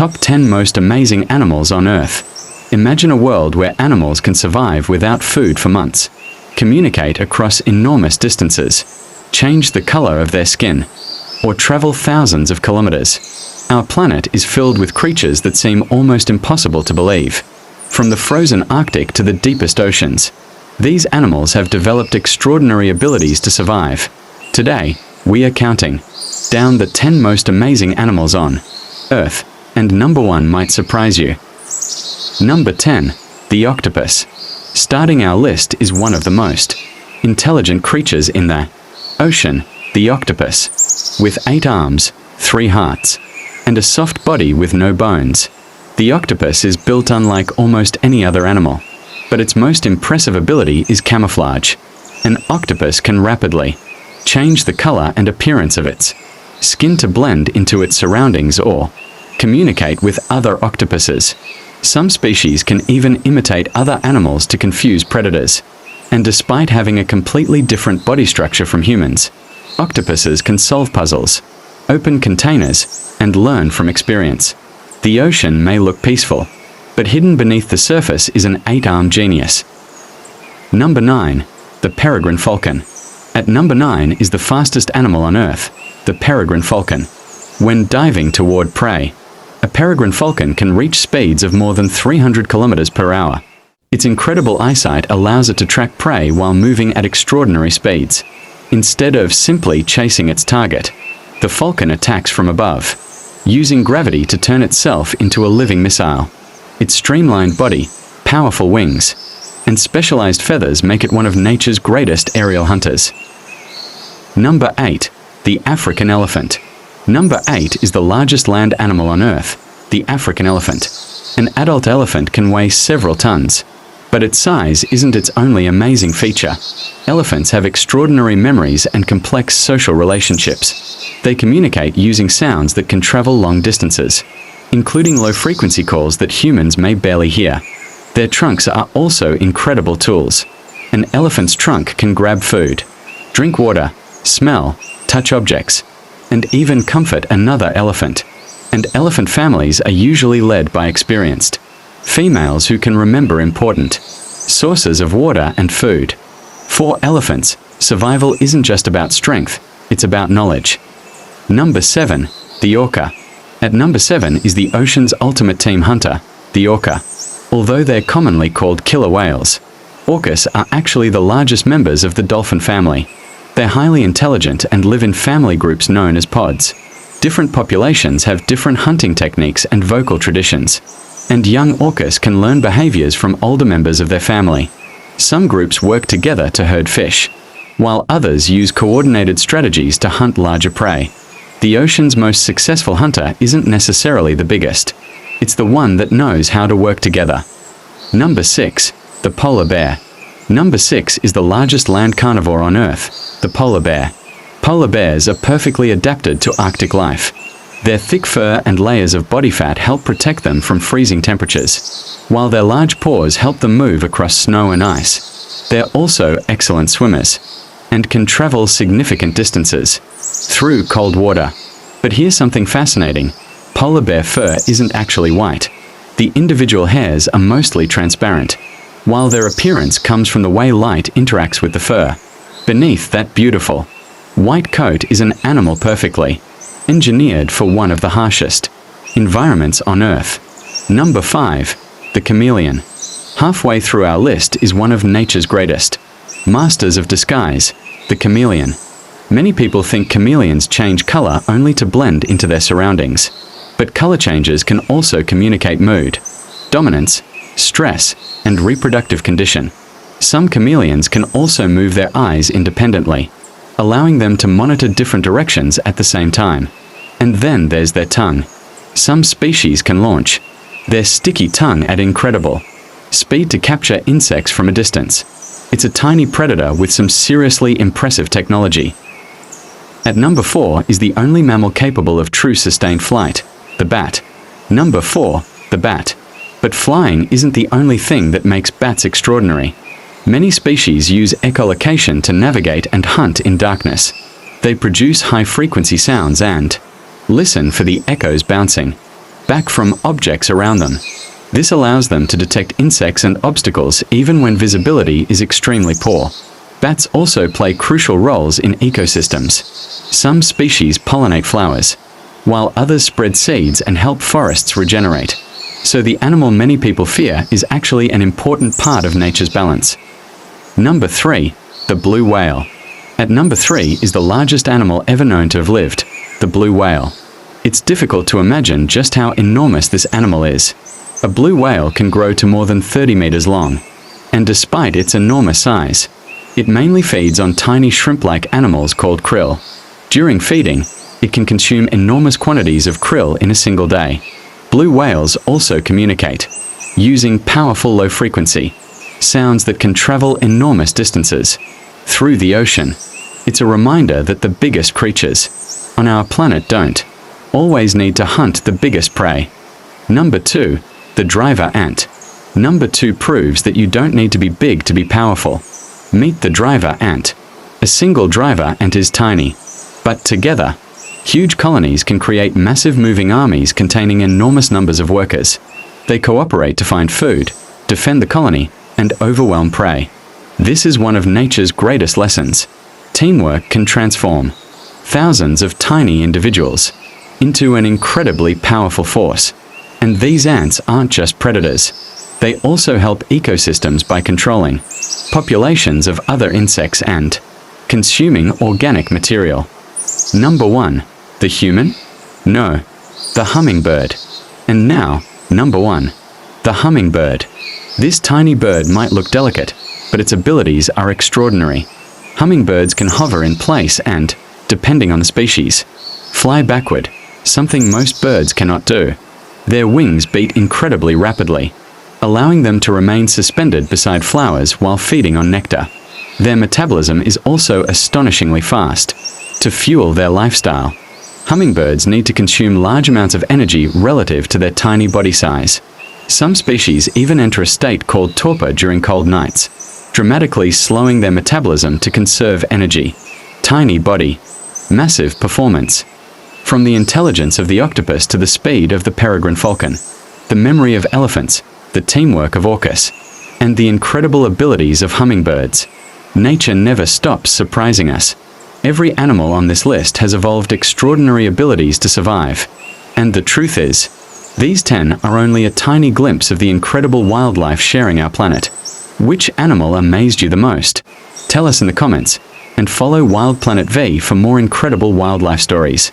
Top 10 most amazing animals on Earth. Imagine a world where animals can survive without food for months, communicate across enormous distances, change the color of their skin, or travel thousands of kilometers. Our planet is filled with creatures that seem almost impossible to believe. From the frozen Arctic to the deepest oceans, these animals have developed extraordinary abilities to survive. Today, we are counting down the 10 most amazing animals on Earth, and number 1 might surprise you. Number 10, the octopus. Starting our list is one of the most intelligent creatures in the ocean, the octopus. With 8 arms, 3 hearts, and a soft body with no bones, the octopus is built unlike almost any other animal. But its most impressive ability is camouflage. An octopus can rapidly change the color and appearance of its skin to blend into its surroundings or communicate with other octopuses. Some species can even imitate other animals to confuse predators. And despite having a completely different body structure from humans, octopuses can solve puzzles, open containers, and learn from experience. The ocean may look peaceful, but hidden beneath the surface is an 8-armed genius. Number 9, the peregrine falcon. At number 9 is the fastest animal on Earth, the peregrine falcon. When diving toward prey, a peregrine falcon can reach speeds of more than 300 kilometers per hour. Its incredible eyesight allows it to track prey while moving at extraordinary speeds. Instead of simply chasing its target, the falcon attacks from above, using gravity to turn itself into a living missile. Its streamlined body, powerful wings, and specialized feathers make it one of nature's greatest aerial hunters. Number 8, the African elephant. Number 8 is the largest land animal on Earth, the African elephant. An adult elephant can weigh several tons, but its size isn't its only amazing feature. Elephants have extraordinary memories and complex social relationships. They communicate using sounds that can travel long distances, including low-frequency calls that humans may barely hear. Their trunks are also incredible tools. An elephant's trunk can grab food, drink water, smell, touch objects, and even comfort another elephant. And elephant families are usually led by experienced females who can remember important sources of water and food. For elephants, survival isn't just about strength, it's about knowledge. Number 7, the orca. At number 7 is the ocean's ultimate team hunter, the orca. Although they're commonly called killer whales, orcas are actually the largest members of the dolphin family. They're highly intelligent and live in family groups known as pods. Different populations have different hunting techniques and vocal traditions, and young orcas can learn behaviors from older members of their family. Some groups work together to herd fish, while others use coordinated strategies to hunt larger prey. The ocean's most successful hunter isn't necessarily the biggest. It's the one that knows how to work together. Number 6, the polar bear. Number 6 is the largest land carnivore on Earth, the polar bear. Polar bears are perfectly adapted to Arctic life. Their thick fur and layers of body fat help protect them from freezing temperatures, while their large paws help them move across snow and ice. They're also excellent swimmers, and can travel significant distances through cold water. But here's something fascinating. Polar bear fur isn't actually white. The individual hairs are mostly transparent, while their appearance comes from the way light interacts with the fur. Beneath that beautiful white coat is an animal perfectly engineered for one of the harshest environments on Earth. Number 5, the chameleon. Halfway through our list is one of nature's greatest masters of disguise, the chameleon. Many people think chameleons change color only to blend into their surroundings. But color changes can also communicate mood, dominance, stress, and reproductive condition. Some chameleons can also move their eyes independently, allowing them to monitor different directions at the same time. And then there's their tongue. Some species can launch their sticky tongue at incredible speed to capture insects from a distance. It's a tiny predator with some seriously impressive technology. At number 4 is the only mammal capable of true sustained flight, the bat. Number 4, the bat. But flying isn't the only thing that makes bats extraordinary. Many species use echolocation to navigate and hunt in darkness. They produce high-frequency sounds and listen for the echoes bouncing back from objects around them. This allows them to detect insects and obstacles even when visibility is extremely poor. Bats also play crucial roles in ecosystems. Some species pollinate flowers, while others spread seeds and help forests regenerate. So the animal many people fear is actually an important part of nature's balance. Number 3. The blue whale. At number 3 is the largest animal ever known to have lived, the blue whale. It's difficult to imagine just how enormous this animal is. A blue whale can grow to more than 30 meters long, and despite its enormous size, it mainly feeds on tiny shrimp-like animals called krill. During feeding, it can consume enormous quantities of krill in a single day. Blue whales also communicate, using powerful low-frequency sounds that can travel enormous distances through the ocean. It's a reminder that the biggest creatures on our planet don't always need to hunt the biggest prey. Number 2. The driver ant. Number 2 proves that you don't need to be big to be powerful. Meet the driver ant. A single driver ant is tiny, but together, huge colonies can create massive moving armies containing enormous numbers of workers. They cooperate to find food, defend the colony, and overwhelm prey. This is one of nature's greatest lessons. Teamwork can transform thousands of tiny individuals into an incredibly powerful force. And these ants aren't just predators. They also help ecosystems by controlling populations of other insects and consuming organic material. Number 1. The human? No, the hummingbird. And now, number 1. The hummingbird. This tiny bird might look delicate, but its abilities are extraordinary. Hummingbirds can hover in place and, depending on the species, fly backward, something most birds cannot do. Their wings beat incredibly rapidly, allowing them to remain suspended beside flowers while feeding on nectar. Their metabolism is also astonishingly fast. To fuel their lifestyle, hummingbirds need to consume large amounts of energy relative to their tiny body size. Some species even enter a state called torpor during cold nights, dramatically slowing their metabolism to conserve energy. Tiny body, massive performance. From the intelligence of the octopus to the speed of the peregrine falcon, the memory of elephants, the teamwork of orcas, and the incredible abilities of hummingbirds, nature never stops surprising us. Every animal on this list has evolved extraordinary abilities to survive. And the truth is, these 10 are only a tiny glimpse of the incredible wildlife sharing our planet. Which animal amazed you the most? Tell us in the comments, and follow Wild Planet V for more incredible wildlife stories.